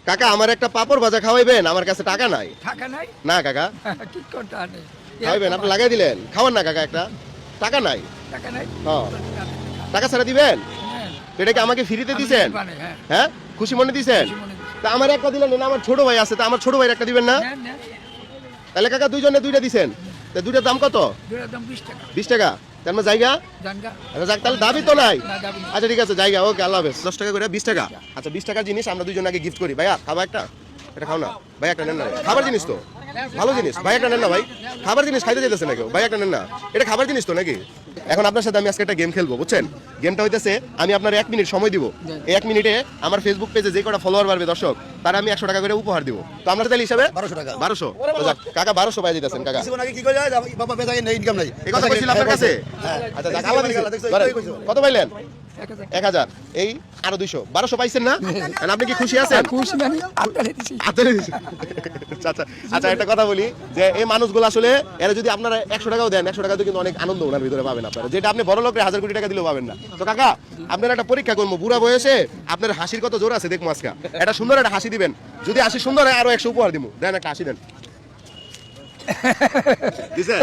কাকা আমার একটা পাপড় ভাজা খাওয়াইবেন, আমার কাছে টাকা নাই। টাকা নাই না কাকা কি করতে আনে খাওয়াইবেন, আপনি লাগাই দিলেন, খাওয়ান না কাকা, একটা টাকা নাই। টাকা নাই হ্যাঁ টাকা ছাড়া দিবেন, হ্যাঁ, এটা কি আমাকে ফ্রিতে দিছেন? মানে, হ্যাঁ, হ্যাঁ খুশি মনে দিছেন। খুশি মনে দিছি। তা আমার একটা দিলেন না, আমার ছোট ভাই আছে, তা আমার ছোট ভাইয়ের একটা দিবেন না? নেন, নেন। তাহলে কাকা দুইজনে দুইটা দিছেন, তা দুইটার দাম কত? দুটার দাম 20 টাকা 20 টাকা। তার মানে জায়গা জানগা আচ্ছা যাক, তাহলে দাবি তো নাই। না দাবি নেই। আচ্ছা ঠিক আছে জায়গা, ওকে আল্লাহ হাফেজ। 10 টাকা করে 20 টাকা। আচ্ছা 20 টাকার জিনিস আমরা দুইজন আগে গিফট করি। ভাইয়া খাবা একটা, এটা খাও না ভাই, একটা নেন না, খাবার জিনিস তো, ভালো জিনিস ভাই, একটা নেন না ভাই, খাবার জিনিস খাইতে যেতেছে না কেউ, ভাই একটা নেন না, এটা খাবার জিনিস তো নাকি। এখন আপনার সাথে আমি আজকে একটা গেম খেলবো, বুঝছেন? গেমটা হইতেছে আমি আপনার 1 মিনিট সময় দিব, এই 1 মিনিটে আমার ফেসবুক পেজে যে কটা ফলোয়ার বাড়বে দর্শক, তারা আমি 100 টাকা করে উপহার দিব। তো আমরা তাহলে হিসাবে 1200 টাকা 1200 কাকা 1200 পাই দিতেছেন কাকা। কিছুক্ষণ আগে কি কইলা বাবা বেজায় নেই ইনকাম নাই এই কথা কইছিল আপনার কাছে? আচ্ছা যাক, আল্লাহ দিছে। ধরেন, কত পাইলেন? 1000। এই আরো 200, 1200 পাইছেন না? আর আপনি কি খুশি আছেন? খুশি মানে আপনারে দিছি হাতের দিছে। আচ্ছা আচ্ছা একটা কথা বলি যে এই মানুষগুলো আসলে এরা যদি আপনারা 100 টাকাও দেন, 100 টাকা তো কিন্তু অনেক আনন্দ ওনার ভিতরে পাবেন আপনারা, যেটা আপনি বড় লোকের 1000 কোটি টাকা দিলেও পাবেন না। তো কাকা আপনারা একটা পরীক্ষা করবো, বুড়া বয়সে আপনার হাসির কত জোর আছে দেখবো আজকে। একটা সুন্দর একটা হাসি দিবেন, যদি হাসি সুন্দর হয় আরো 100 উপহার দিব। দেন একটা হাসি দেন। দিছেন?